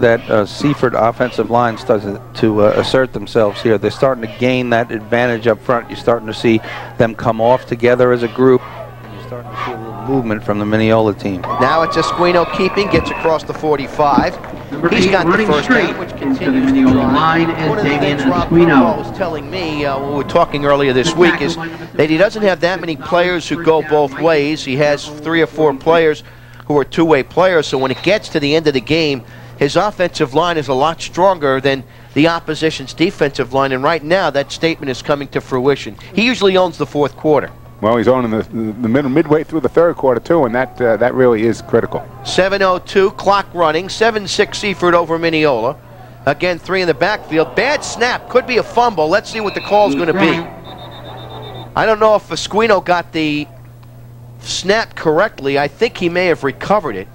that Seaford offensive line starts to assert themselves here. They're starting to gain that advantage up front. You're starting to see them come off together as a group. And you're starting to see a little movement from the Mineola team. Now it's Esquino keeping, gets across the 45. He's got the first down, which continues to drive. One of the things Rob was telling me when we were talking earlier this week is that he doesn't have that many players who go both ways. He has 3 or 4 players who are two-way players, so when it gets to the end of the game, his offensive line is a lot stronger than the opposition's defensive line, and right now that statement is coming to fruition. He usually owns the fourth quarter. Well, he's on in the midway through the third quarter, too, and that really is critical. 7:02, clock running, 7-6 Seaford over Mineola. Again, 3 in the backfield. Bad snap, could be a fumble. Let's see what the call's going to be. I don't know if Esquino got the snap correctly. I think he may have recovered it.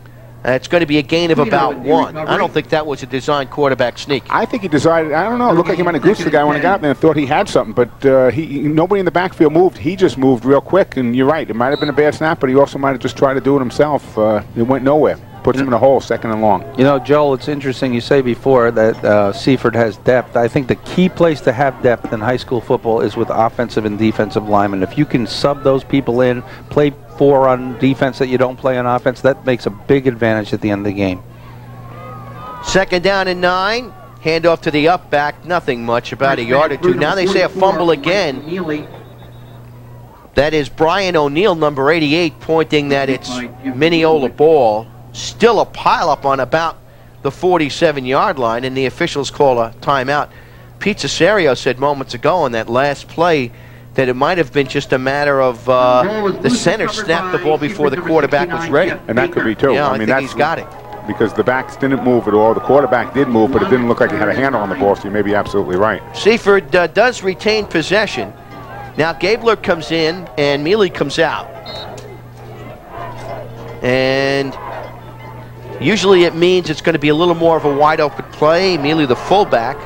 It's going to be a gain of about 1. I don't think that was a design quarterback sneak. I think he decided, I don't know, it looked like he might have goosed the guy when he got up there and thought he had something, but nobody in the backfield moved. He just moved real quick, and you're right, it might have been a bad snap, but he also might have just tried to do it himself. It went nowhere. Puts him in a hole, 2nd and long. You know, Joel, it's interesting you say before that Seaford has depth. I think the key place to have depth in high school football is with offensive and defensive linemen. If you can sub those people in, play 4 on defense that you don't play on offense, that makes a big advantage at the end of the game. 2nd down and 9. Handoff to the up back. Nothing much, about a yard or 2. Now they say a fumble again. That is Brian O'Neill, number 88, pointing that it's Mineola ball. Still a pileup on about the 47-yard line, and the officials call a timeout. Pete Cesario said moments ago on that last play that it might have been just a matter of the center snapped the ball before the quarterback was ready. And that could be too. Yeah, I mean, he's got it. Because the backs didn't move at all. The quarterback did move, but it didn't look like he had a handle on the ball, so you may be absolutely right. Seaford does retain possession. Now Gabler comes in and Mealy comes out. And usually it means it's going to be a little more of a wide open play. Mealy the fullback.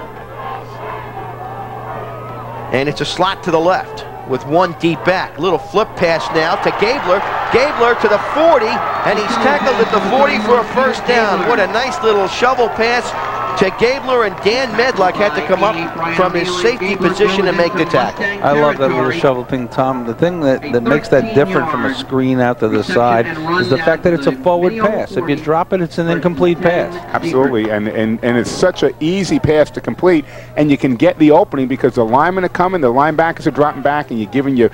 And it's a slot to the left with 1 deep back. Little flip pass now to Gabler. Gabler to the 40, and he's tackled at the 40 for a first down. What a nice little shovel pass to Gabler, and Dan Medlock had to come up from his safety position and make the tackle. I love that little shovel thing, Tom. The thing that makes that different from a screen out to the side is the fact that it's a forward pass. If you drop it, it's an incomplete pass. Absolutely, and it's such an easy pass to complete, and you can get the opening because the linemen are coming, the linebackers are dropping back, and you're giving your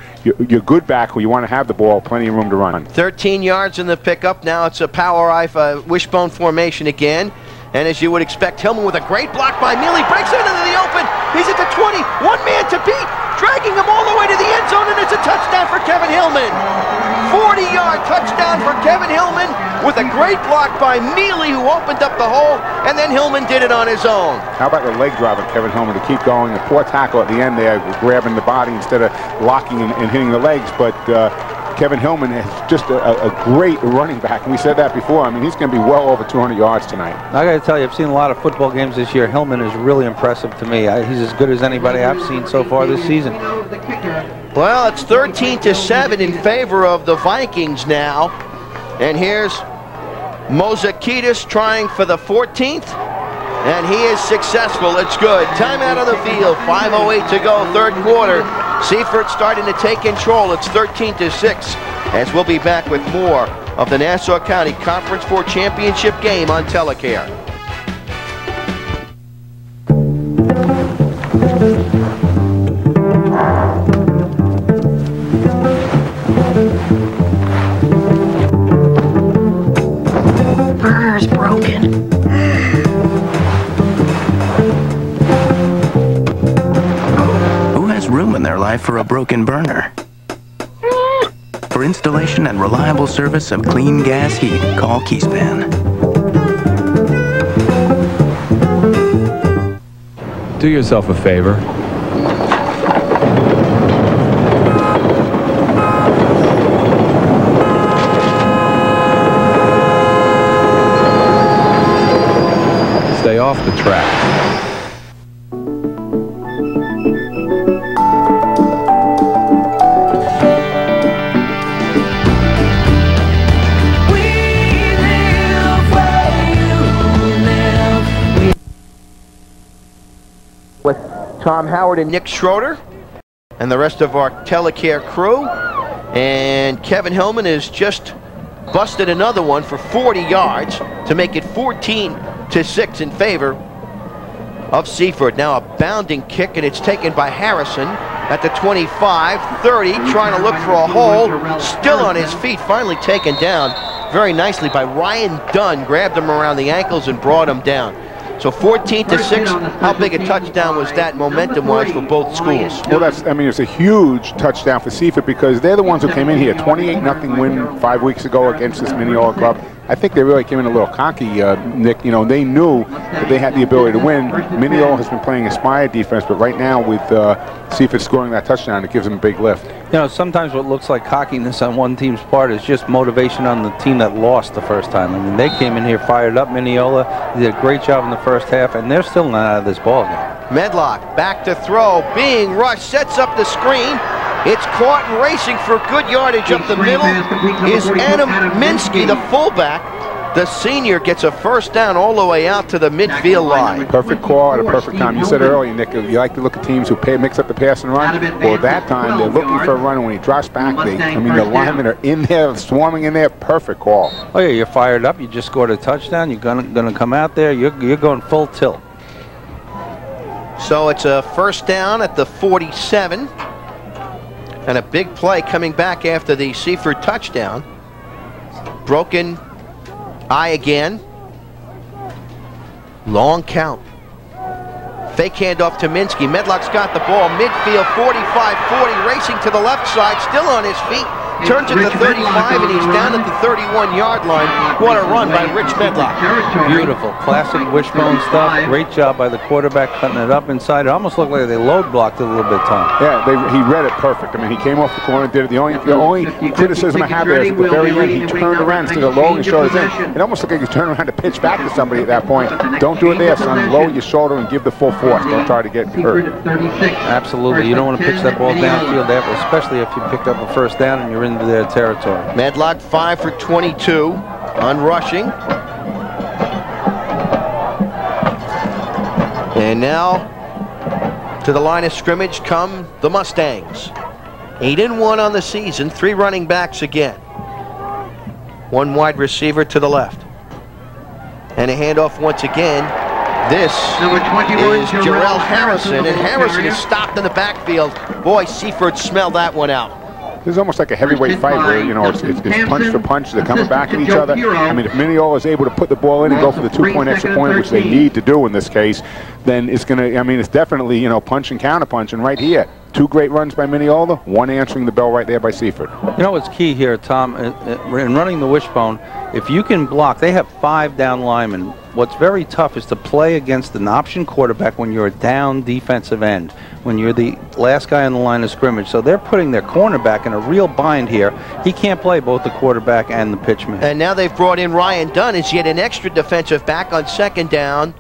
good back who you want to have the ball plenty of room to run. 13 yards in the pickup. Now it's a power eye wishbone formation again. And as you would expect, Hillman with a great block by Mealy, breaks into the open. He's at the 20, 1 man to beat, dragging him all the way to the end zone, and it's a touchdown for Kevin Hillman. 40-yard touchdown for Kevin Hillman with a great block by Mealy, who opened up the hole, and then Hillman did it on his own. How about the leg drive of Kevin Hillman to keep going? A poor tackle at the end there, grabbing the body instead of blocking and hitting the legs, but Kevin Hillman is just a great running back, and we said that before. I mean, he's going to be well over 200 yards tonight. I got to tell you, I've seen a lot of football games this year. Hillman is really impressive to me. He's as good as anybody I've seen so far this season. Well, it's 13-7 in favor of the Vikings now, and here's Mozakitis trying for the 14th, and he is successful. It's good. Timeout on the field. 5:08 to go, third quarter. Seaford starting to take control. It's 13-6, as we'll be back with more of the Nassau County Conference 4 Championship game on Telecare. Burner's broken. Room in their life for a broken burner. For installation and reliable service of clean gas heat, call Keyspan. Do yourself a favor. Stay off the track. with Tom Howard and Nick Schroeder and the rest of our Telecare crew. And Kevin Hillman has just busted another one for 40 yards to make it 14-6 in favor of Seaford. Now a bounding kick, and it's taken by Harrison at the 25, 30, trying to look for a hole, still on his feet, finally taken down very nicely by Ryan Dunn, grabbed him around the ankles and brought him down. So 14-6, how big a touchdown was that momentum-wise for both schools? Well, it's a huge touchdown for Seaford because they're the ones who came in here. 28-0 win 5 weeks ago against this Mineola club. I think they really came in a little cocky, Nick. You know, they knew that they had the ability to win. Mineola has been playing aspired defense, but right now with Seaford scoring that touchdown, it gives them a big lift. You know, sometimes what looks like cockiness on one team's part is just motivation on the team that lost the first time. I mean, they came in here fired up. Mineola did a great job in the first half, and they're still not out of this ball game. Medlock back to throw, being rushed, sets up the screen. It's caught and racing for good yardage up the middle is Adam Minsky, the fullback. The senior gets a first down all the way out to the midfield line. Perfect call at a perfect time. You said earlier, Nick, you like to look at teams who mix up the pass and run. Well, at that time, they're looking for a run, and when he drops back, the linemen are in there, swarming in there. Perfect call. Oh, yeah, you're fired up. You just scored a touchdown. You're gonna come out there. You're going full tilt. So it's a first down at the 47. And a big play coming back after the Seaford touchdown. Broken eye again. Long count. Fake handoff to Minsky. Medlock's got the ball. Midfield, 45-40, racing to the left side, still on his feet. Turns at the 35, and he's down at the 31-yard line. What a run by Rich Medlock. Beautiful. Classic wishbone stuff. Great job by the quarterback cutting it up inside. It almost looked like they load blocked it a little bit, Tom. Yeah, he read it perfect. I mean, he came off the corner and did it. The only criticism I have there is at the very end, he turned around instead of lowering his shoulders in. It almost looked like he turned around to pitch back to somebody at that point. Don't do it there, son. Lower your shoulder and give the full force. Don't try to get hurt. Absolutely. You don't want to pitch that ball downfield, especially if you picked up a first down and you're into their territory. Medlock 5 for 22 on rushing. And now to the line of scrimmage come the Mustangs. 8-1 on the season, 3 running backs again. 1 wide receiver to the left. And a handoff once again. This is Jarrell Harrison, and Harrison is stopped in the backfield. Boy, Seaford smelled that one out. This is almost like a heavyweight fight where, you know, it's punch for punch. They're coming back at each other. I mean, if Mineola is able to put the ball in and go for the 2-point extra point, which they need to do in this case, then it's going to, I mean, it's definitely, you know, punch and counter punch. And right here, 2 great runs by Mineola, 1 answering the bell right there by Seaford. You know what's key here, Tom, in running the wishbone, if you can block, they have 5 down linemen. What's very tough is to play against an option quarterback when you're a down defensive end, when you're the last guy on the line of scrimmage. So they're putting their cornerback in a real bind here. He can't play both the quarterback and the pitchman. And now they've brought in Ryan Dunn as yet an extra defensive back on 2nd down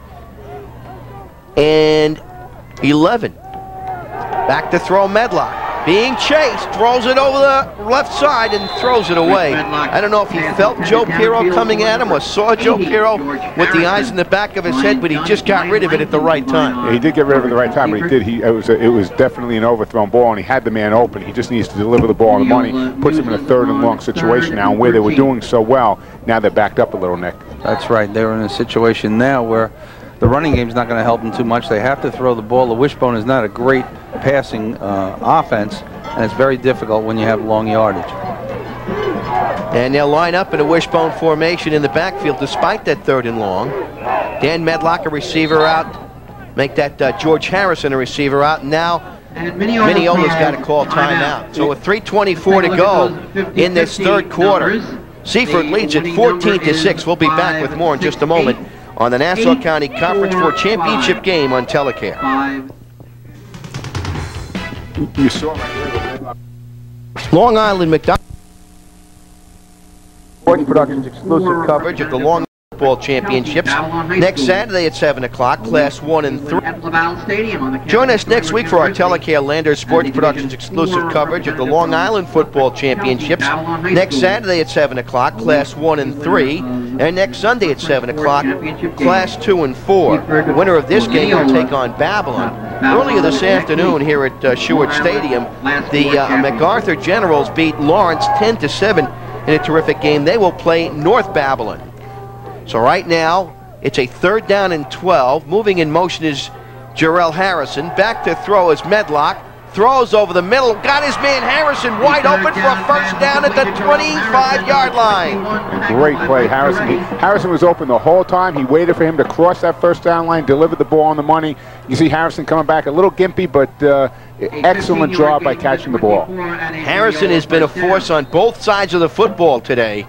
and 11. Back to throw Medlock. Being chased, throws it over the left side and throws it away. I don't know if he felt Joe Pirro coming at him or saw Joe Pirro with the eyes in the back of his head, but he just got rid of it at the right time. Yeah, he did get rid of it at the right time, but it was definitely an overthrown ball, and he had the man open. He just needs to deliver the ball on the money. Puts him in a 3rd and long situation now, and where they were doing so well, now they're backed up a little, Nick. That's right. They're in a situation now where the running game's not going to help them too much. They have to throw the ball. The wishbone is not a great passing offense, and it's very difficult when you have long yardage. And they'll line up in a wishbone formation in the backfield despite that 3rd and long. Dan Medlock, a receiver out. Make that George Harrison a receiver out. And now Mineola's got to call timeout. So with 3:24 to go in this 3rd quarter, Seaford leads at 14-6. We'll be back with more in just a moment on the Nassau County Conference 4 Championship game on Telecare. You saw right Long Island McDonald Sports Productions exclusive coverage of the Long Island Football Championships next Saturday at 7 o'clock, Class 1 and 3. Join us next week for our Telecare Landers Sports Productions exclusive coverage of the Long Island Football Championships next Saturday at 7 o'clock, Class 1 and 3, and next Sunday at 7 o'clock, Class 2 and 4. The winner of this game will take on Babylon Earlier this afternoon here at Schuart Stadium, the MacArthur Generals beat Lawrence 10-7 in a terrific game. They will play North Babylon. So right now, it's a 3rd down and 12. Moving in motion is Jarrell Harrison. Back to throw is Medlock. Throws over the middle. Got his man Harrison wide open for a 1st down at the 25-yard line. And great play, Harrison. Harrison was open the whole time. He waited for him to cross that 1st down line, delivered the ball on the money. You see Harrison coming back a little gimpy, but excellent job by catching the ball. Harrison has been a force on both sides of the football today,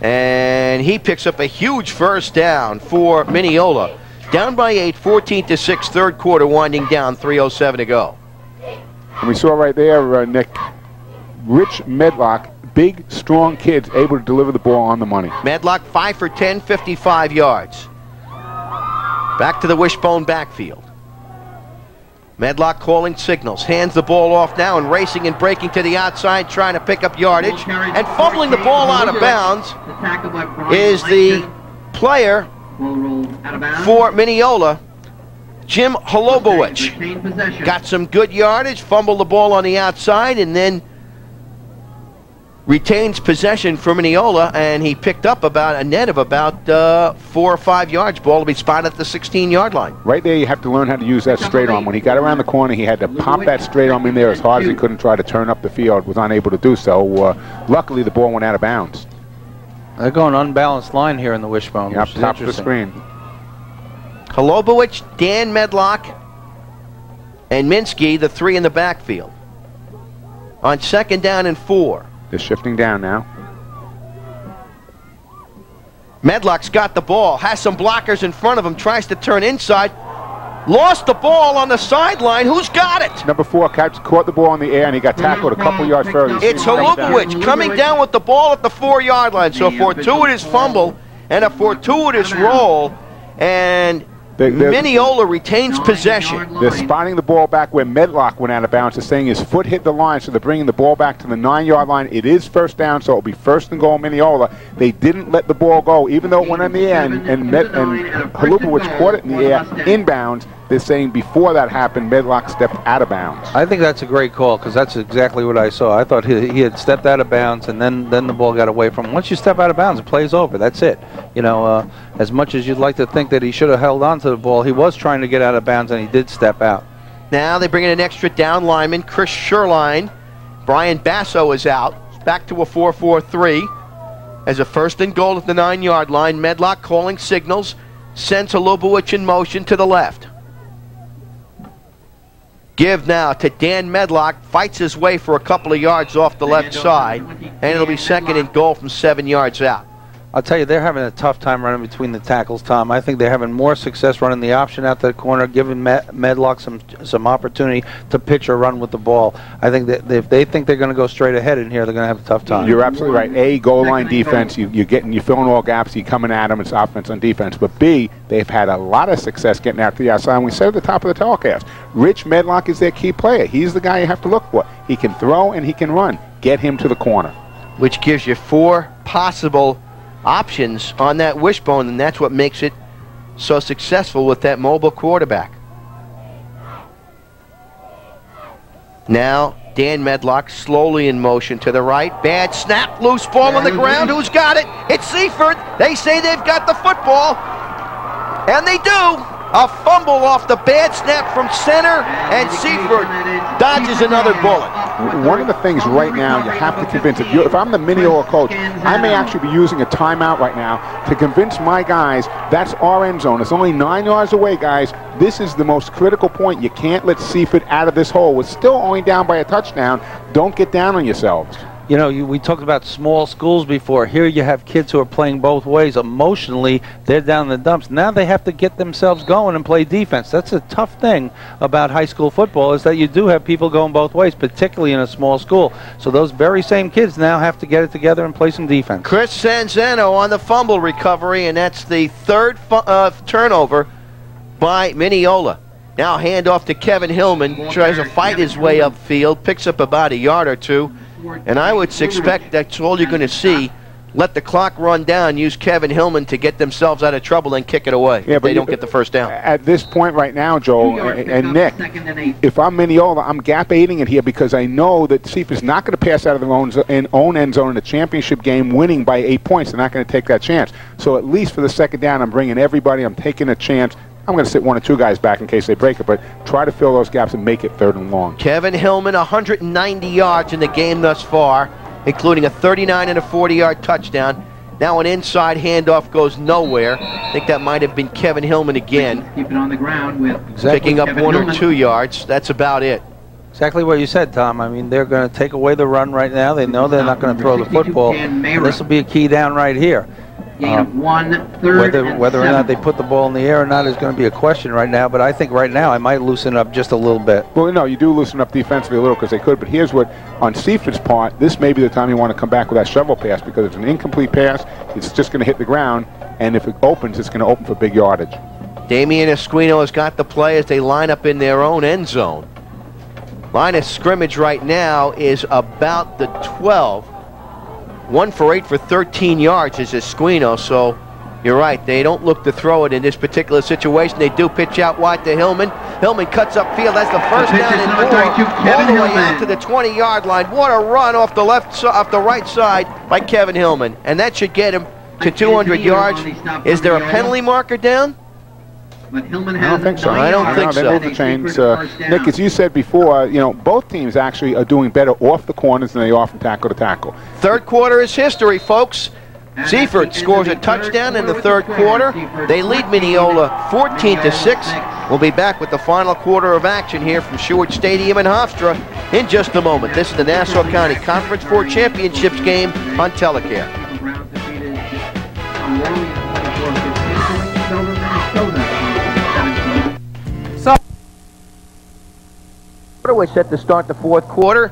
and he picks up a huge 1st down for Mineola. Down by 8, 14-6, 3rd quarter winding down, 3:07 to go. And we saw right there, Nick, Rich Medlock, big, strong kids, able to deliver the ball on the money. Medlock 5 for 10, 55 yards. Back to the wishbone backfield. Medlock calling signals, hands the ball off now and racing and breaking to the outside, trying to pick up yardage. And fumbling the ball out of bounds is the player for Mineola, Jim Holobowicz. Got some good yardage, fumbled the ball on the outside, and then retains possession for Mineola, and he picked up about a net of about 4 or 5 yards. Ball to be spotted at the 16-yard line. Right there, you have to learn how to use that straight arm. When he got around the corner, he had to pop that straight arm in there as hard as he could and try to turn up the field. Was unable to do so. Luckily, the ball went out of bounds. They're going unbalanced line here in the wishbone. Up top of the screen. Holobowicz, Dan Medlock, and Minsky, the 3 in the backfield. On 2nd down and 4. They're shifting down now. Medlock's got the ball, has some blockers in front of him, tries to turn inside. Lost the ball on the sideline. Who's got it? Number 4 caught the ball in the air, and he got tackled a couple yards further. It's Holobowicz coming down with the ball at the 4-yard line. So a fortuitous fumble and a fortuitous roll, and Mineola retains possession. They're spotting the ball back where Medlock went out of bounds. They're saying his foot hit the line, so they're bringing the ball back to the 9-yard line. It is 1st down, so it'll be 1st and goal Mineola. They didn't let the ball go, even though it went in the air, and Holobowicz caught it in the air inbounds. They're saying before that happened, Medlock stepped out of bounds. I think that's a great call, because that's exactly what I saw. I thought he had stepped out of bounds, and then the ball got away from him. Once you step out of bounds, the play's over. That's it. You know, as much as you'd like to think that he should have held on to the ball, he was trying to get out of bounds, and he did step out. Now they bring in an extra down lineman, Chris Sherline. Brian Basso is out. Back to a 4-4-3. As a 1st and goal at the 9-yard line, Medlock calling signals, sends Holobowicz in motion to the left. Give now to Dan Medlock, fights his way for a couple of yards off the left side, and it'll be 2nd and goal from 7 yards out. I'll tell you, they're having a tough time running between the tackles, Tom. I think they're having more success running the option out that corner, giving Medlock some opportunity to pitch or run with the ball. I think that if they think they're going to go straight ahead in here, they're going to have a tough time. You're absolutely right. A, goal line defense, you're filling all gaps, you're coming at them, it's offense on defense. But B, they've had a lot of success getting out to the outside. And we said at the top of the telecast, Rich Medlock is their key player. He's the guy you have to look for. He can throw and he can run. Get him to the corner. Which gives you 4 possible options on that wishbone, and that's what makes it so successful with that mobile quarterback. Now Dan Medlock slowly in motion to the right. Bad snap, loose ball on the ground. Who's got it? It's Seaford. They say they've got the football, and they do. A fumble off the bad snap from center, and Seaford dodges another bullet. One of the things right now you have to convince, if I'm the Mineola coach, I may actually be using a timeout right now to convince my guys that's our end zone. It's only 9 yards away, guys. This is the most critical point. You can't let Seaford out of this hole. We're still only down by a touchdown. Don't get down on yourselves. You know, we talked about small schools before. Here you have kids who are playing both ways. Emotionally, they're down in the dumps. Now they have to get themselves going and play defense. That's a tough thing about high school football, is that you do have people going both ways, particularly in a small school. So those very same kids now have to get it together and play some defense. Chris Sanzano on the fumble recovery, and that's the 3rd turnover by Mineola. Now handoff to Kevin Hillman. Tries to fight his way upfield, picks up about a yard or two. And I would suspect that's all you're going to see let the clock run down, use Kevin Hillman to get themselves out of trouble and kick it away if they don't get the first down. At this point right now, Joel and Nick, if I'm Mineola, I'm gap 8ing it here because I know that Seaford's not going to pass out of their own end zone in a championship game winning by 8 points. They're not going to take that chance. So at least for the second down, I'm bringing everybody. I'm taking a chance. I'm going to sit 1 or 2 guys back in case they break it, but try to fill those gaps and make it 3rd and long. Kevin Hillman, 190 yards in the game thus far, including a 39 and a 40-yard touchdown. Now an inside handoff goes nowhere. I think that might have been Kevin Hillman again. Keep it on the ground with picking up Kevin 1 or 2 yards. That's about it. Exactly what you said, Tom. I mean, they're going to take away the run right now. They know they're not going to throw the football. This will be a key down right here. Gain of 1, 3rd whether or not they put the ball in the air or not is going to be a question right now, but I think right now I might loosen up just a little bit. Well, no, you do loosen up defensively a little because they could, but here's what, on Seaford's part, this may be the time you want to come back with that shovel pass because it's an incomplete pass, it's just going to hit the ground, and if it opens, it's going to open for big yardage. Damian Esquino has got the play as they line up in their own end zone. Line of scrimmage right now is about the 12. 1 for 8 for 13 yards is Esquino, so you're right. They don't look to throw it in this particular situation. They do pitch out wide to Hillman. Hillman cuts upfield. That's the first down and more, all the way out to the 20-yard line. What a run off the right side by Kevin Hillman, and that should get him to 200 yards. Is there a penalty marker down? But Hillman I don't think so. I don't think so. They moved the chains. Nick, as you said before, you know, both teams actually are doing better off the corners than they are from tackle to tackle. Third quarter is history, folks. Seaford scores a touchdown in the third quarter. They lead Mineola 14-6. We'll be back with the final quarter of action here from Seward Stadium in Hofstra in just a moment. This is the Nassau County Conference 4 Championships game on Telecare. We're set to start the fourth quarter.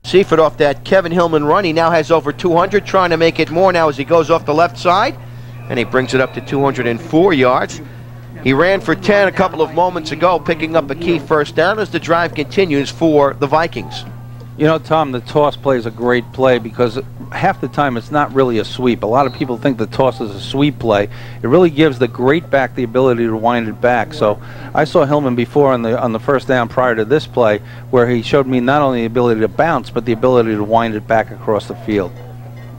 Seaford off that Kevin Hillman run. He now has over 200, trying to make it more now as he goes off the left side. And he brings it up to 204 yards. He ran for 10 a couple of moments ago, picking up a key first down as the drive continues for the Vikings. You know, Tom, the toss play is a great play because half the time it's not really a sweep. A lot of people think the toss is a sweep play. It really gives the great back the ability to wind it back. So I saw Hillman before on the first down prior to this play where he showed me not only the ability to bounce but the ability to wind it back across the field.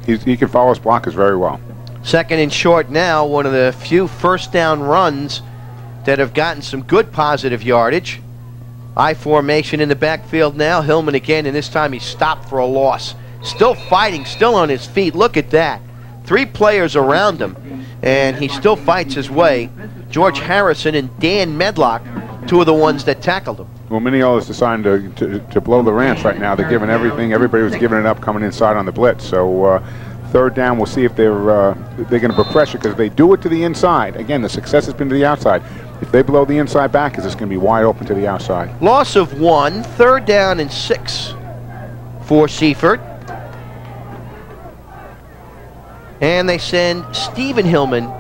He can follow his blockers very well. Second and short now, one of the few first down runs that have gotten some good positive yardage. I formation in the backfield now. Hillman again, and this time he stopped for a loss. Still fighting, still on his feet. Look at that. 3 players around him, and he still fights his way. George Harrison and Dan Medlock, 2 of the ones that tackled him. Well, Mineola's deciding to blow the ranch right now. They're giving everything. Everybody was giving it up coming inside on the blitz. So third down, we'll see if they're going to put pressure because if they do it to the inside. Again, the success has been to the outside. If they blow the inside back, it's going to be wide open to the outside. Loss of 1, 3rd down and 6 for Seaford. And they send Stephen Hillman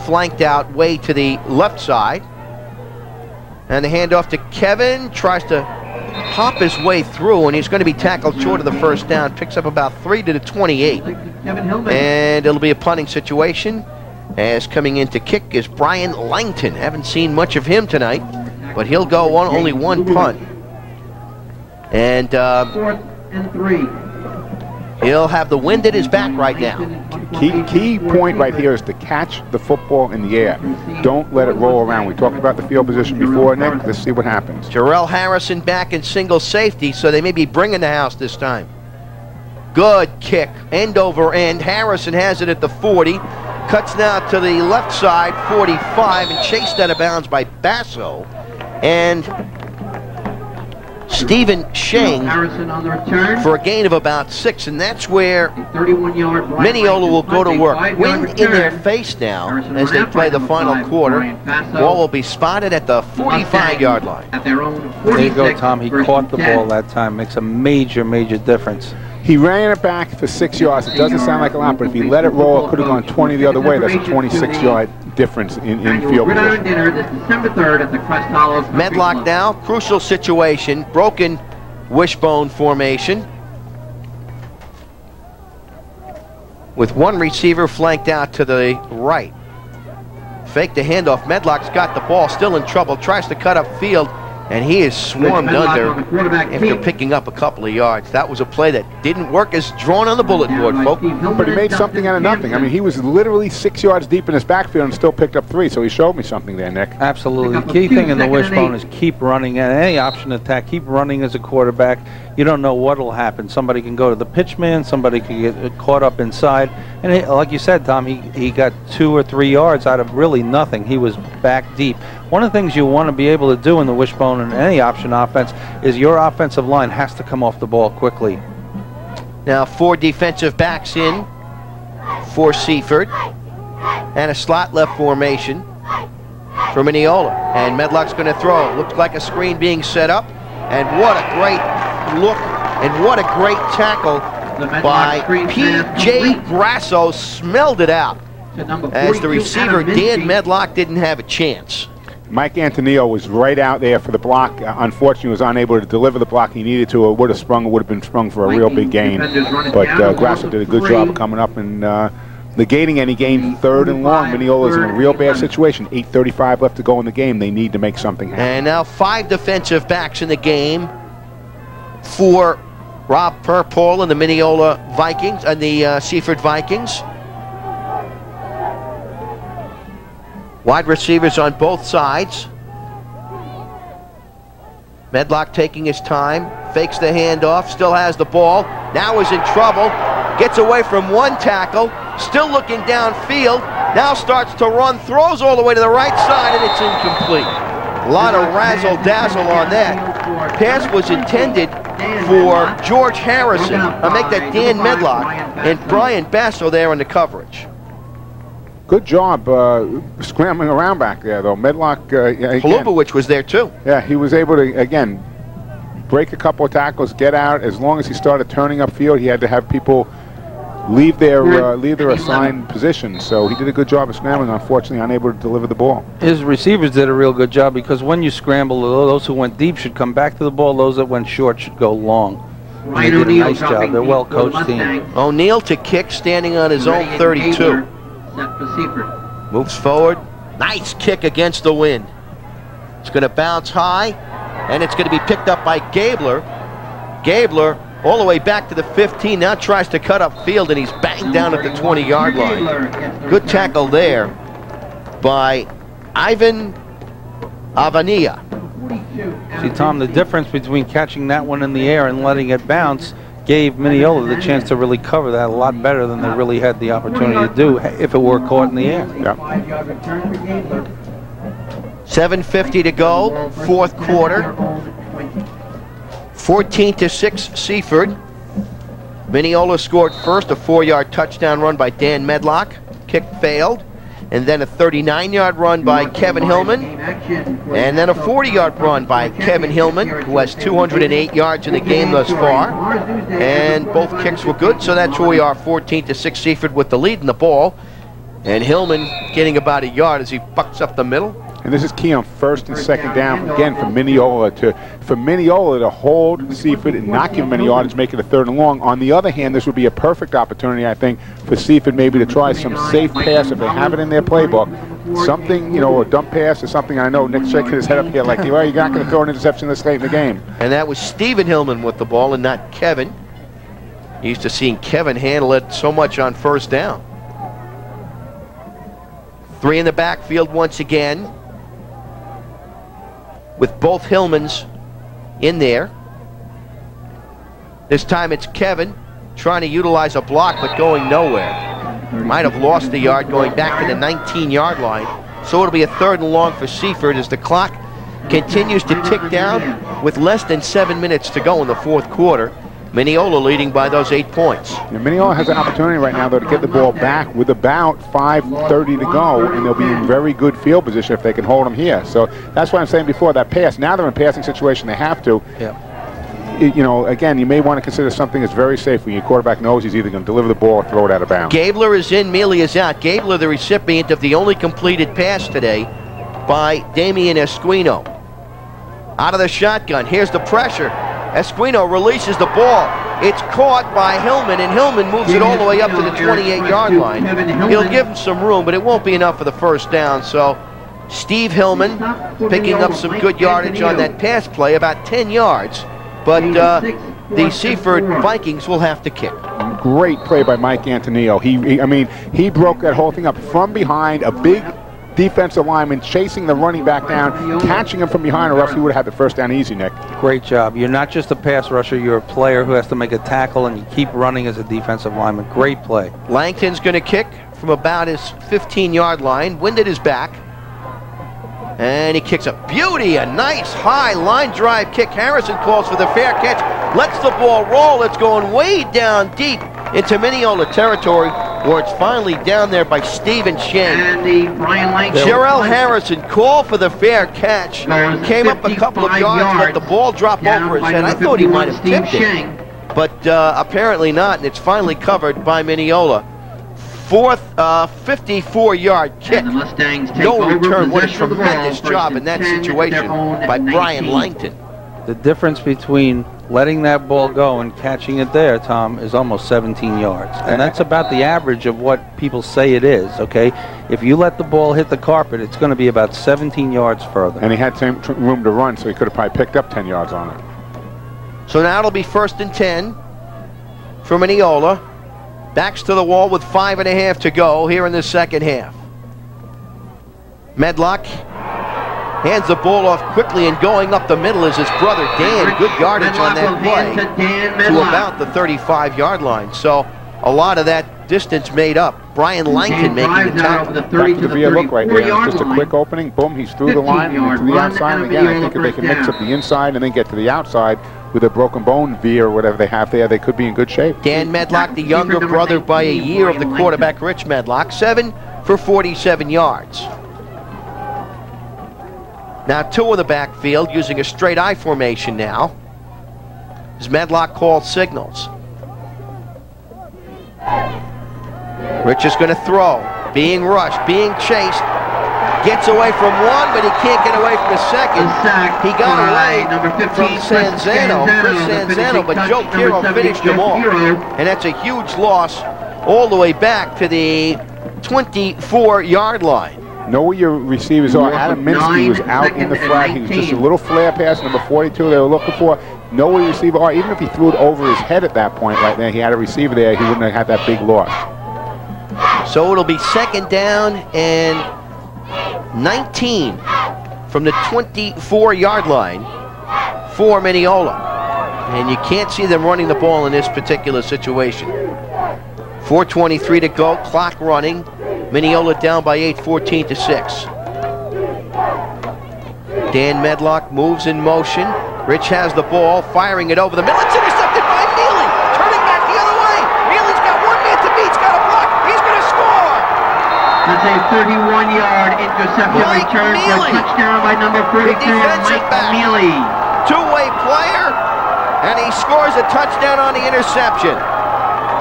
flanked out way to the left side. And the handoff to Kevin, tries to hop his way through, and he's going to be tackled short of the first down. Picks up about 3 to the 28. And it'll be a punting situation. As coming in to kick is Brian Langton. Haven't seen much of him tonight, but he'll go on only 1 punt. And 4th and 3. He'll have the wind at his back right now. Key point right here is to catch the football in the air. Don't let it roll around. We talked about the field position before, Nick. Let's see what happens. Jarrell Harrison back in single safety, so they may be bringing the house this time. Good kick, end over end. Harrison has it at the 40. Cuts now to the left side, 45, and chased out of bounds by Basso. And Stephen Sheng for a gain of about 6, and that's where Mineola will go to work. Wind in their face now as they play the final quarter. Ball will be spotted at the 45-yard line. There you go, Tom. He caught the ball that time. Makes a major, major difference. He ran it back for 6 yards. It doesn't sound like a lot, but if he let it roll, it could have gone 20 the other way. That's a 26-yard difference in field position. Medlock now, crucial situation, broken wishbone formation. with one receiver flanked out to the right. Fake the handoff. Medlock's got the ball, still in trouble, tries to cut up field, and he is swarmed under after picking up a couple of yards. That was a play that didn't work as drawn on the bulletin board, folks. But he made something out of nothing. I mean, he was literally 6 yards deep in his backfield and still picked up 3, so he showed me something there, Nick. Absolutely. The key thing in the wishbone is keep running, and any option attack, keep running as a quarterback. You don't know what will happen. Somebody can go to the pitch man, somebody can get caught up inside. And like you said, Tom, he got 2 or 3 yards out of really nothing. He was back deep. One of the things you want to be able to do in the wishbone and any option offense is your offensive line has to come off the ball quickly. Now 4 defensive backs in for Seaford, and a slot left formation for Mineola. And Medlock's going to throw. Looks like a screen being set up, and what a great look and what a great tackle by P.J. Grasso. Smelled it out as the receiver Dan Medlock didn't have a chance. Mike Antonio was right out there for the block. Unfortunately, was unable to deliver the block he needed to. It would have been sprung for a real big gain. But Grasso did a good job of coming up and negating any gain. 3rd and long. Mineola's in a real bad situation. 8:35 left to go in the game. They need to make something happen. And now 5 defensive backs in the game for Rob Purple and the Mineola Vikings and the Seaford Vikings. Wide receivers on both sides. Medlock taking his time, fakes the handoff, still has the ball, now is in trouble, gets away from one tackle, still looking downfield, now starts to run, throws all the way to the right side, and it's incomplete. A lot of razzle-dazzle on that. Pass was intended for George Harrison. I'll make that Dan Medlock and Brian Basso there in the coverage. Good job scrambling around back there, though. Medlock, Kolubowicz was there, too. Yeah, he was able to, again, break a couple of tackles, get out. As long as he started turning upfield, he had to have people leave their assigned positions. So he did a good job of scrambling, unfortunately unable to deliver the ball. His receivers did a real good job, because when you scramble, those who went deep should come back to the ball. Those that went short should go long. And they did a nice job. They're a well-coached team. O'Neal to kick, standing on his own 32. Moves forward. Nice kick against the wind. It's going to bounce high, and it's going to be picked up by Gabler. Gabler all the way back to the 15, now tries to cut up field, and he's banged down at the 20-yard line. Good tackle there by Ivan Avania. See, Tom, the difference between catching that one in the air and letting it bounce gave Mineola the chance to really cover that a lot better than they really had the opportunity to do if it were caught in the air. Yep. 7:50 to go, 4th quarter. 14-6 Seaford. Mineola scored first, a 4-yard touchdown run by Dan Medlock. Kick failed. And then a 39-yard run by Kevin Hillman. And then a 40-yard run by Kevin Hillman, who has 208 yards in the game thus far. And both kicks were good, so that's where we are, 14-6 Seaford with the lead in the ball. And Hillman getting about a yard as he bucks up the middle. And this is key on 1st and 2nd down, again, for Mineola to hold Seaford and not give him any yardage, make it a 3rd and long. On the other hand, this would be a perfect opportunity, I think, for Seaford maybe to try some safe pass if they have it in their playbook. Something, you know, a dump pass or something. I know Nick's shaking his head up here like, well, you're not going to throw an interception this late in the game. And that was Stephen Hillman with the ball and not Kevin. Used to seeing Kevin handle it so much on 1st down. 3 in the backfield once again, with both Hillmans in there. This time it's Kevin trying to utilize a block but going nowhere. Might have lost the yard going back to the 19-yard line. So it'll be a 3rd and long for Seaford as the clock continues to tick down with less than 7 minutes to go in the 4th quarter. Mineola leading by those 8 points. Yeah, Mineola has an opportunity right now, though, to get the ball back with about 5:30 to go, and they'll be in very good field position if they can hold them here. So that's what I'm saying before, that pass. Now they're in passing situation, they have to. Yeah. You know, again, you may want to consider something that's very safe when your quarterback knows he's either going to deliver the ball or throw it out of bounds. Gabler is in, Mealy is out. Gabler, the recipient of the only completed pass today by Damian Esquino. Out of the shotgun, here's the pressure. Esquino releases the ball. It's caught by Hillman, and Hillman moves it all the way up to the 28-yard line. He'll give him some room, but it won't be enough for the first down. So Steve Hillman picking up some good yardage on that pass play, about 10 yards. But the Seaford Vikings will have to kick. Great play by Mike Antonio. He broke that whole thing up from behind, a big defensive lineman chasing the running back down, catching him from behind, or else he would have had the first down easy, Nick. Great job. You're not just a pass rusher, you're a player who has to make a tackle, and you keep running as a defensive lineman. Great play. Langton's going to kick from about his 15-yard line. Wind at his back. And he kicks a beauty, a nice high line drive kick. Harrison calls for the fair catch, lets the ball roll. It's going way down deep into Mineola territory, where it's finally down there by Stephen Sheng. And the Brian Langton. Jarrell Harrison called for the fair catch. Came up a couple of yards, let the ball drop over his head. I thought he might have tipped it, but apparently not, and it's finally covered by Mineola. Fourth 54-yard kick. No return. What a tremendous job in that situation by Brian Langton. The difference between letting that ball go and catching it there, Tom, is almost 17 yards. And that's about the average of what people say it is, okay? If you let the ball hit the carpet, it's going to be about 17 yards further. And he had some room to run, so he could have probably picked up 10 yards on it. So now it'll be 1st and 10 for Mineola. Backs to the wall with 5.5 to go here in the second half. Medlock hands the ball off quickly, and going up the middle is his brother Dan. Good yardage on that play to about the 35-yard line. So a lot of that distance made up. Brian Langton making the tackle. Back to the via look right there. Just a quick opening. Boom, he's through the line and to the outside. And again, I think if they can mix up the inside and then get to the outside with a broken bone V or whatever they have there, they could be in good shape. Dan Medlock, the younger brother by a year of the quarterback, Rich Medlock, 7 for 47 yards. Now 2 in the backfield using a straight I formation now, as Medlock calls signals. Rich is going to throw, being rushed, being chased. Gets away from one, but he can't get away from the second. He got away from Sanzano, Chris Sanzano, but Joe Kiro finished him off. And that's a huge loss all the way back to the 24-yard line. Know where your receivers are. Adam Minsky was out in the flat. He was just a little flare pass, number 42 they were looking for. Know where your receiver are. Even if he threw it over his head at that point right there, he had a receiver there, he wouldn't have had that big loss. So it'll be 2nd down and 19 from the 24-yard line for Mineola. And you can't see them running the ball in this particular situation. 4:23 to go, clock running. Mineola down by 8, 14 to 6. Dan Medlock moves in motion. Rich has the ball, firing it over the middle. It's intercepted by Neely. Turning back the other way. Neely's got one man to beat. He's got a block. He's going to score. That's a 31-yard interception return for a touchdown by number 44, Mike Mealy. Two-way player, and he scores a touchdown on the interception.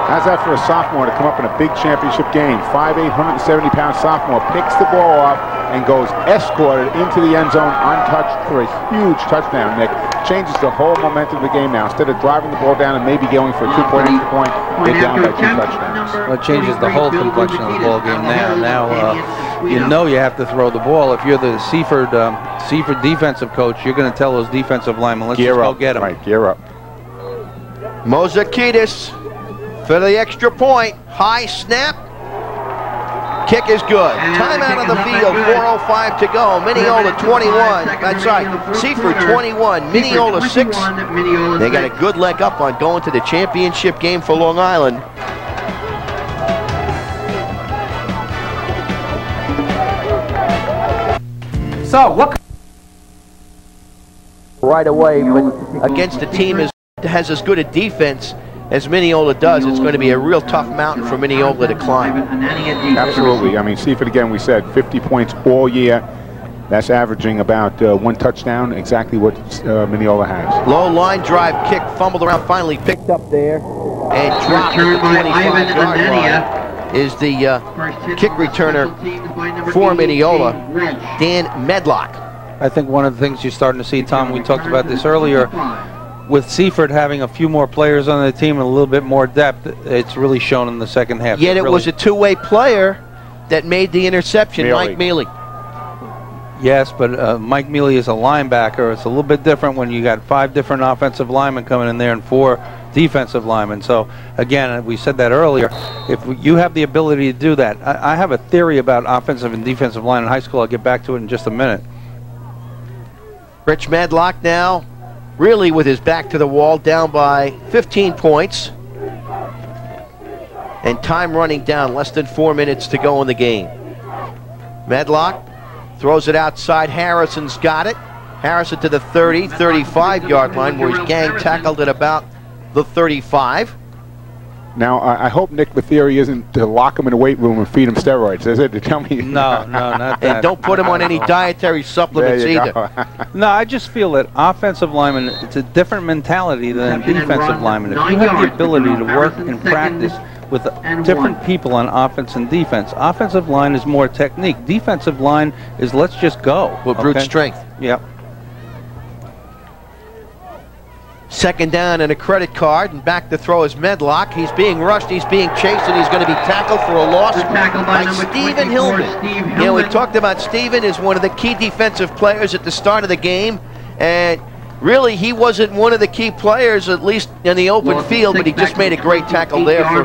How's that for a sophomore to come up in a big championship game? 5'8", 170-pound sophomore picks the ball up and goes escorted into the end zone untouched for a huge touchdown, Nick. Changes the whole momentum of the game now. Instead of driving the ball down and maybe going for a 2-point extra point, they're down by 2 touchdowns. Well, it changes the whole complexion of the ball game now. Now you know you have to throw the ball. If you're the Seaford defensive coach, you're going to tell those defensive linemen, let's just go get them. Right, gear up. Mozakidis for the extra point. High snap. Kick is good. Timeout on the field. 4:05 to go. Mineola 21. That's right. Seaford 21. Mineola 6. They got a good leg up on going to the championship game for Long Island. So what? Right away, but against a team that has as good a defense as Mineola does, it's going to be a real tough mountain for Mineola to climb. Absolutely. I mean, Seaford, again, we said 50 points all year. That's averaging about 1 touchdown, exactly what Mineola has. Low line drive kick, fumbled around, finally picked up there, and dropped at the 25-yard line is the kick returner for Mineola, Dan Medlock. I think one of the things you're starting to see, Tom, we talked about this earlier, with Seaford having a few more players on the team and a little bit more depth, it's really shown in the second half. Yet it was a two-way player that made the interception, Mike Mealy. Yes, but Mike Mealy is a linebacker. It's a little bit different when you got 5 different offensive linemen coming in there and 4 defensive linemen. So, again, we said that earlier. If you have the ability to do that, I have a theory about offensive and defensive line in high school. I'll get back to it in just a minute. Rich Medlock now really with his back to the wall, down by 15 points. And time running down, less than 4 minutes to go in the game. Medlock throws it outside. Harrison's got it. Harrison to the 30, 35-yard line, where he's gang tackled at about the 35. Now, I hope Nick Matheri isn't to lock him in a weight room and feed him steroids, is it? To tell me. No, not that. And don't put him on any dietary supplements either. No, I just feel that offensive linemen, it's a different mentality than defensive linemen. If you have the ability to work and practice with different people on offense and defense, offensive line is more technique. Defensive line is let's just go. With brute strength. Yep. Second down and a credit card, and back to throw is Medlock. He's being rushed, he's being chased, and he's going to be tackled for a loss by Stephen Hillman. You know, we talked about Stephen as one of the key defensive players at the start of the game, and really he wasn't one of the key players, at least in the open field, but he just made a great tackle there for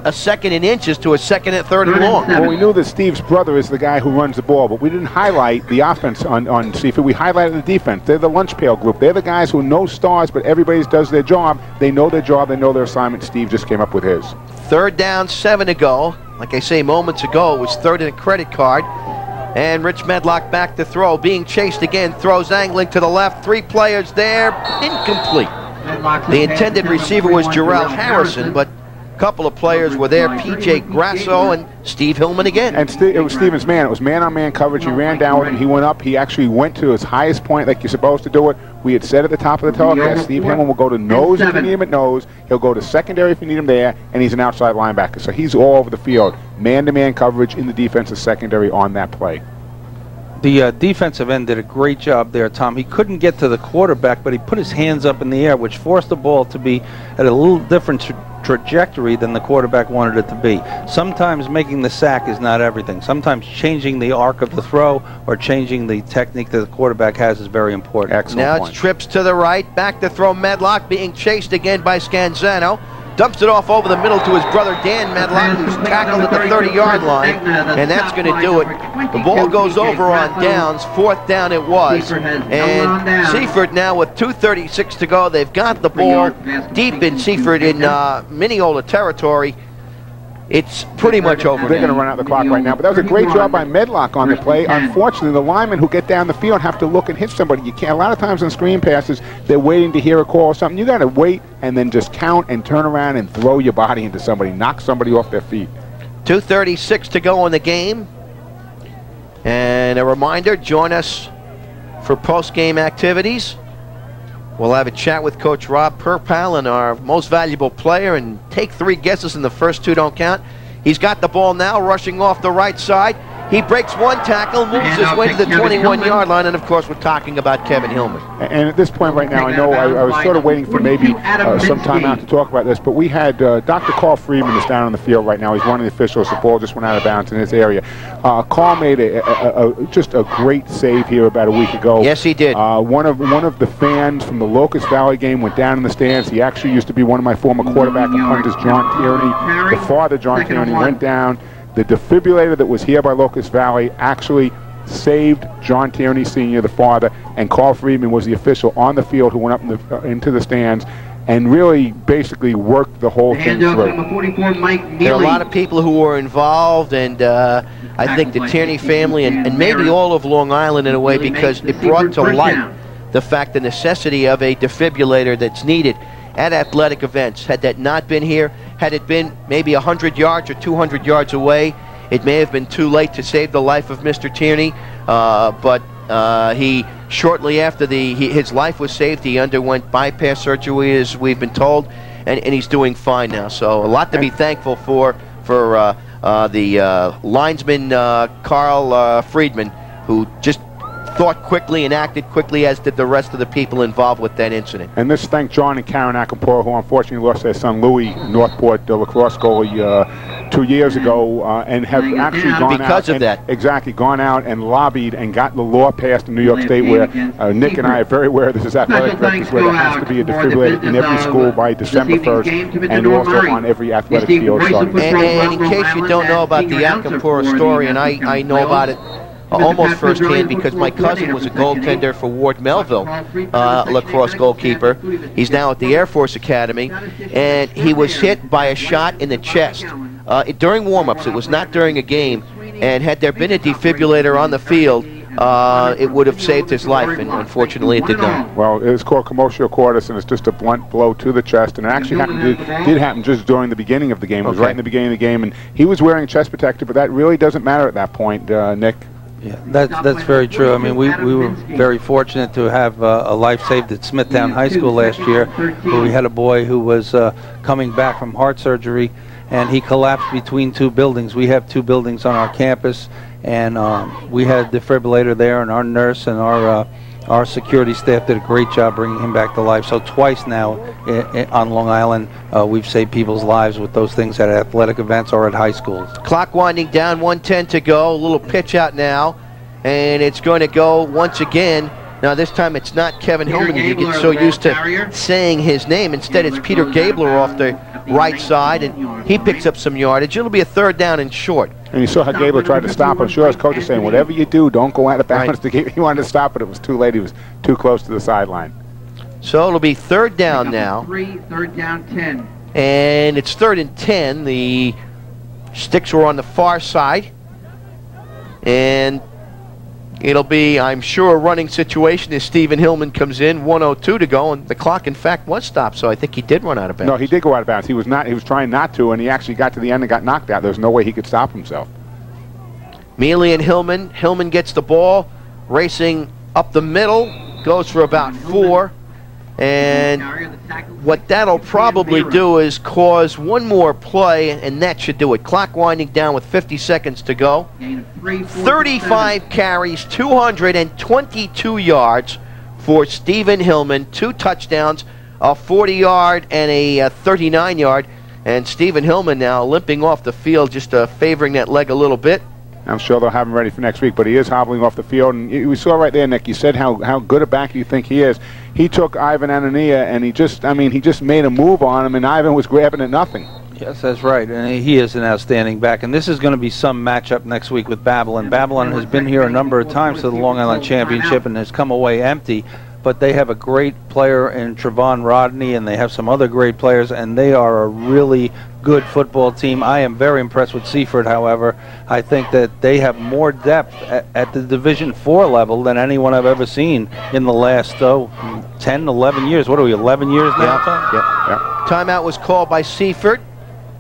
a second and inches to a second and third and long. Well, we knew that Steve's brother is the guy who runs the ball, but we didn't highlight the offense on Seaford. We highlighted the defense. They're the lunch pail group. They're the guys who know stars, but everybody does their job. They know their job. They know their assignment. Steve just came up with his. Third down, 7 to go. Like I say moments ago, it was third and a credit card. And Rich Medlock back to throw, being chased again, throws angling to the left, 3 players there, incomplete. The intended receiver was Jarrell Harrison, but a couple of players were there, P.J. Grasso and Steve Hillman again. And it was Steven's man. It was man-on-man coverage. He ran down with him. He went up. He actually went to his highest point like you're supposed to do it. We had said at the top of the telecast, Steve Hillman will go to nose if you need him at nose. He'll go to secondary if you need him there, and he's an outside linebacker. So he's all over the field. Man-to-man coverage in the defensive secondary on that play. The defensive end did a great job there, Tom. He couldn't get to the quarterback, but he put his hands up in the air, which forced the ball to be at a little different trajectory than the quarterback wanted it to be. Sometimes making the sack is not everything. Sometimes changing the arc of the throw or changing the technique that the quarterback has is very important. Excellent now point. It's trips to the right, back to throw Medlock, being chased again by Scanzano. Dumps it off over the middle to his brother Dan Medlock, who's tackled at the 30-yard line, and that's going to do it. The ball goes over on downs. 4th down it was, and Seaford now with 2:36 to go. They've got the ball deep in Seaford in Mineola territory. It's pretty much over. They're going to run out the clock right now. But that was a great job by Medlock on the play. Unfortunately, the linemen who get down the field have to look and hit somebody. You can't. A lot of times on screen passes, they're waiting to hear a call or something. You got to wait and then just count and turn around and throw your body into somebody, knock somebody off their feet. 2:36 to go in the game. And a reminder, join us for post-game activities. We'll have a chat with Coach Rob Perpal and our most valuable player and take 3 guesses, and the first 2 don't count. He's got the ball now, rushing off the right side. He breaks 1 tackle, moves his way to the 21-yard line, and of course we're talking about Kevin Hillman. And at this point right now, I know I was sort of waiting for maybe some time out to talk about this, but we had Dr. Carl Friedman is down on the field right now. He's one of the officials. The ball just went out of bounds in this area. Carl made just a great save here about a week ago. Yes, he did. One of the fans from the Locust Valley game went down in the stands. He actually used to be one of my former quarterback and punters, John Tierney. The father, John Tierney, went down. The defibrillator that was here by Locust Valley actually saved John Tierney Sr., the father, and Carl Friedman was the official on the field who went up into the stands and really basically worked the whole thing through. There are a lot of people who were involved, and I think the Tierney family and maybe all of Long Island in a way, because it brought to light the fact, the necessity of a defibrillator that's needed at athletic events. Had that not been here, had it been maybe 100 yards or 200 yards away, it may have been too late to save the life of Mr. Tierney, but he, shortly after his life was saved, he underwent bypass surgery, as we've been told, and he's doing fine now. So a lot to be thankful for the linesman Carl Friedman, who just thought quickly and acted quickly, as did the rest of the people involved with that incident. And this thank John and Karen Acapora, who unfortunately lost their son Louis, Northport lacrosse goalie, 2 years ago, and have actually gone because out of that. Exactly, gone out and lobbied and got the law passed in New York State, where Nick and I are very aware this is athletic directors, where there has to be a defibrillator in every school by December 1st, and also on every athletic field. And in case you don't know about the Acapora story, and I know about it almost firsthand because my cousin was a goaltender for Ward Melville, lacrosse goalkeeper. He's now at the Air Force Academy, and he was hit by a shot in the chest during warm-ups. It was not during a game, and had there been a defibrillator on the field, it would have saved his life, and unfortunately it did not. Well, it's called commotio cordis, and it's just a blunt blow to the chest, and it actually did happen just during the beginning of the game. It was right in the beginning of the game, and he was wearing a chest protector, but that really doesn't matter at that point, Nick. Yeah, that's very true. I mean, we were very fortunate to have a life saved at Smithtown High School last year, where we had a boy who was coming back from heart surgery, and he collapsed between two buildings. We have two buildings on our campus, and we had a defibrillator there, and our nurse and our security staff did a great job bringing him back to life. So twice now on Long Island, we've saved people's lives with those things at athletic events or at high schools. Clock winding down, 1:10 to go. A little pitch out now, and it's going to go once again. Now this time it's not Kevin Hillman. You get so used to saying his name. Instead it's Peter Gabler off the right side, and he picks up some yardage. It'll be a 3rd down and short. And you saw how Gabler tried to stop. I'm sure his coach is saying, whatever you do, don't go out of bounds. He wanted to stop, but it was too late. He was too close to the sideline. So it'll be 3rd down now. 3rd down 10. And it's 3rd and 10. The sticks were on the far side. And it'll be, I'm sure, a running situation as Stephen Hillman comes in. 1:02 to go, and the clock, in fact, was stopped. So I think he did run out of bounds. No, he did go out of bounds. He was trying not to, and he actually got to the end and got knocked out. There was no way he could stop himself. Mealy and Hillman. Hillman gets the ball, racing up the middle, goes for about 4. And what that'll probably do is cause one more play, and that should do it. Clock winding down with 50 seconds to go. 35 carries, 222 yards for Stephen Hillman. 2 touchdowns, a 40-yard and a 39-yard. And Stephen Hillman now limping off the field, just favoring that leg a little bit. I'm sure they'll have him ready for next week, but he is hobbling off the field. And we saw right there, Nick, you said how good a back you think he is. He took Ivan Anania, and he just made a move on him, and Ivan was grabbing at nothing. Yes, that's right, and he is an outstanding back. And this is going to be some matchup next week with Babylon. Babylon has been here a number of times to the Long Island Championship and has come away empty. But they have a great player in Trevon Rodney, and they have some other great players, and they are a really good football team. I am very impressed with Seaford, however. I think that they have more depth at the Division IV level than anyone I've ever seen in the last 10, 11 years. What are we, 11 years now, Tom? Yeah. Timeout was called by Seaford.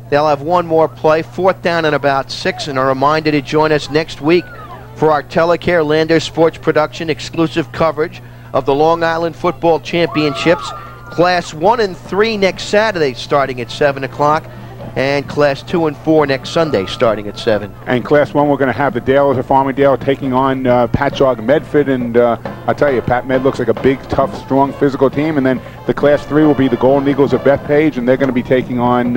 They'll have one more play, 4th down and about 6, and a reminder to join us next week for our Telecare Lander Sports Production exclusive coverage of the Long Island Football Championships. Class 1 and 3 next Saturday starting at 7 o'clock, and Class 2 and 4 next Sunday starting at 7. And Class 1, we're going to have the Dalers of Farmingdale taking on Patchogue Medford, and I'll tell you, Pat Med looks like a big, tough, strong, physical team. And then the Class 3 will be the Golden Eagles of Bethpage, and they're going to be taking on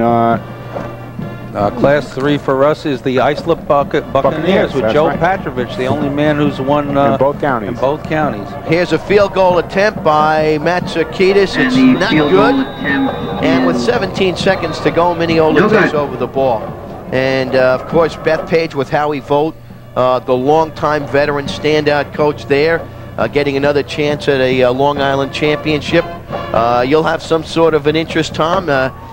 Class 3 for us is the Islip Buccaneers with Joe Patrovich, the only man who's won in both counties. Here's a field goal attempt by Matsakidis. It's not good. And with 17 seconds to go, Mineola takes over the ball. And of course, Bethpage with Howie Vogt, the longtime veteran standout coach there, getting another chance at a Long Island championship. You'll have some sort of an interest, Tom,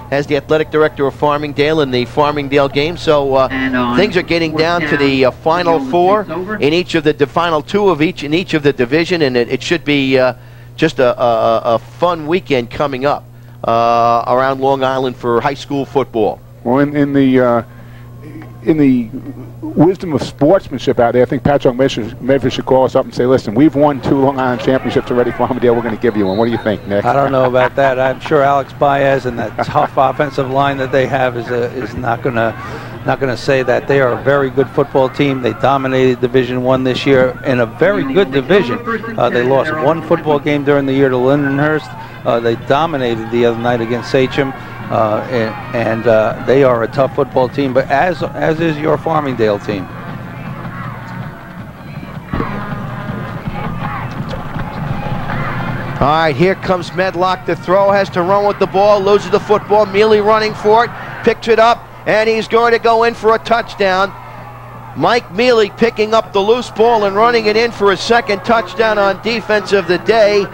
as the athletic director of Farmingdale in the Farmingdale game. So things are getting down to the final 4 in each of the final 2 of each in each of the division, and it should be just a fun weekend coming up around Long Island for high school football. Well, in the wisdom of sportsmanship out there, I think Patchogue Medford should call us up and say, listen, we've won 2 Long Island championships already, Farmingdale, we're going to give you one. What do you think, Nick? I don't know about that. I'm sure Alex Baez and that tough offensive line that they have is not going to not going to say that. They are a very good football team. They dominated Division I this year in a very good division. They lost one football game during the year to Lindenhurst. They dominated the other night against Sachem, and they are a tough football team, but as is your Farmingdale team. All right, here comes Medlock. The throw, has to run with the ball, loses the football. Mealy running for it, picks it up, and he's going to go in for a touchdown. Mike Mealy picking up the loose ball and running it in for his second touchdown on defense of the day.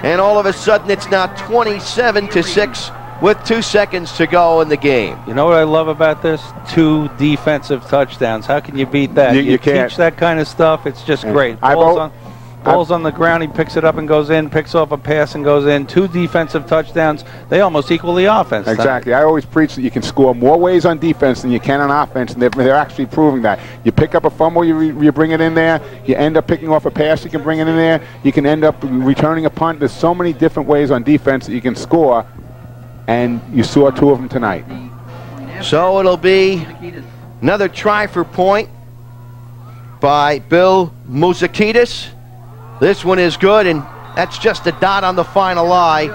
And all of a sudden, it's now 27-6 with 2 seconds to go in the game. You know what I love about this? 2 defensive touchdowns. How can you beat that? You can't. Teach that kind of stuff. It's just great. Ball's on the ground, he picks it up and goes in, picks off a pass and goes in. 2 defensive touchdowns, they almost equal the offense. Exactly. I always preach that you can score more ways on defense than you can on offense, and they're actually proving that. You pick up a fumble, you bring it in there. You end up picking off a pass, you can bring it in there. You can end up returning a punt. There's so many different ways on defense that you can score, and you saw 2 of them tonight. So it'll be another try for point by Bill Muzakidis. This one is good, and that's just a dot on the final eye.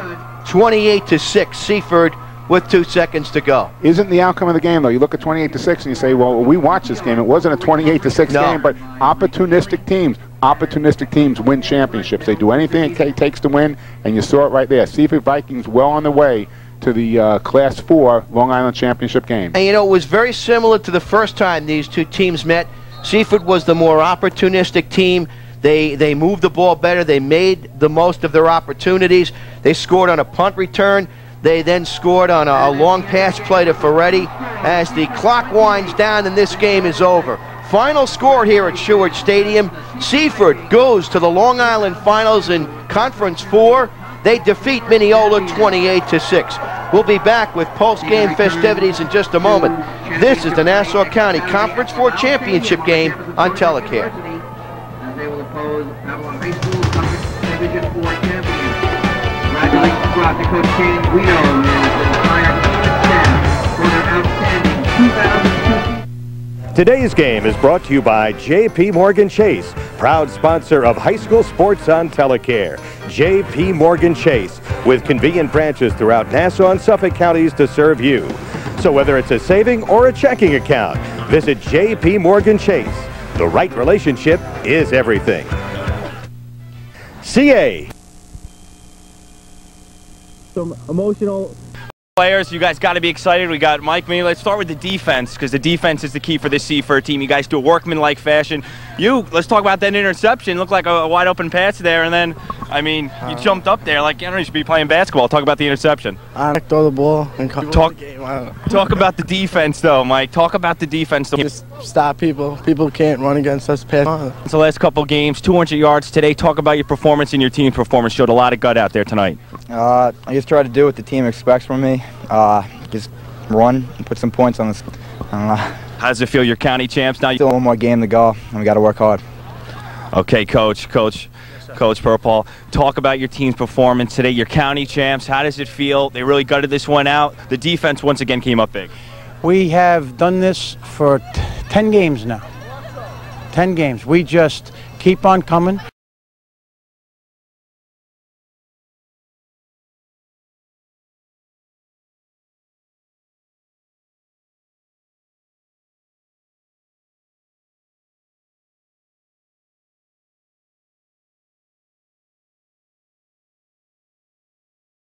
28-6, Seaford with 2 seconds to go. Isn't the outcome of the game, though? You look at 28-6 and you say, well, we watched this game. It wasn't a 28-6 game, but opportunistic teams win championships. They do anything it takes to win, and you saw it right there. Seaford Vikings well on their way to the Class 4 Long Island Championship game. And you know, it was very similar to the first time these 2 teams met. Seaford was the more opportunistic team. They moved the ball better. They made the most of their opportunities. They scored on a punt return. They then scored on a long pass play to Ferretti. As the clock winds down and this game is over. Final score here at Seward Stadium. Seaford goes to the Long Island Finals in Conference 4. They defeat Mineola 28-6. We'll be back with post-game festivities in just a moment. This is the Nassau County Conference 4 Championship game on Telecare. They will oppose Avalon High School Conference Division 4 champions. Congratulations brought to Coach James Guido and the entire staff for their outstanding 2002. Today's game is brought to you by J.P. Morgan Chase, proud sponsor of high school sports on Telecare. J.P. Morgan Chase, with convenient branches throughout Nassau and Suffolk counties to serve you. So whether it's a saving or a checking account, visit J.P. Morgan Chase. The right relationship is everything. CA. Some emotional players, you guys got to be excited. We got Mike Mealy. Let's start with the defense, because the defense is the key for this Seaford team. You guys do a workman-like fashion. Let's talk about that interception. Looked like a wide open pass there, and then, I mean, you jumped up there like, I don't know, you should be playing basketball. Talk about the interception. I throw the ball and talk about the defense, though, Mike. Talk about the defense. Just stop people. People can't run against us. Pass. It's the last couple games, 200 yards today. Talk about your performance and your team's performance. Showed a lot of gut out there tonight. I just try to do what the team expects from me. Just run and put some points on this. How does it feel? You're county champs now. Still one more game to go, and we got to work hard. Okay, Coach Purple, talk about your team's performance today. You're county champs. How does it feel? They really gutted this one out. The defense once again came up big. We have done this for 10 games now. 10 games. We just keep on coming.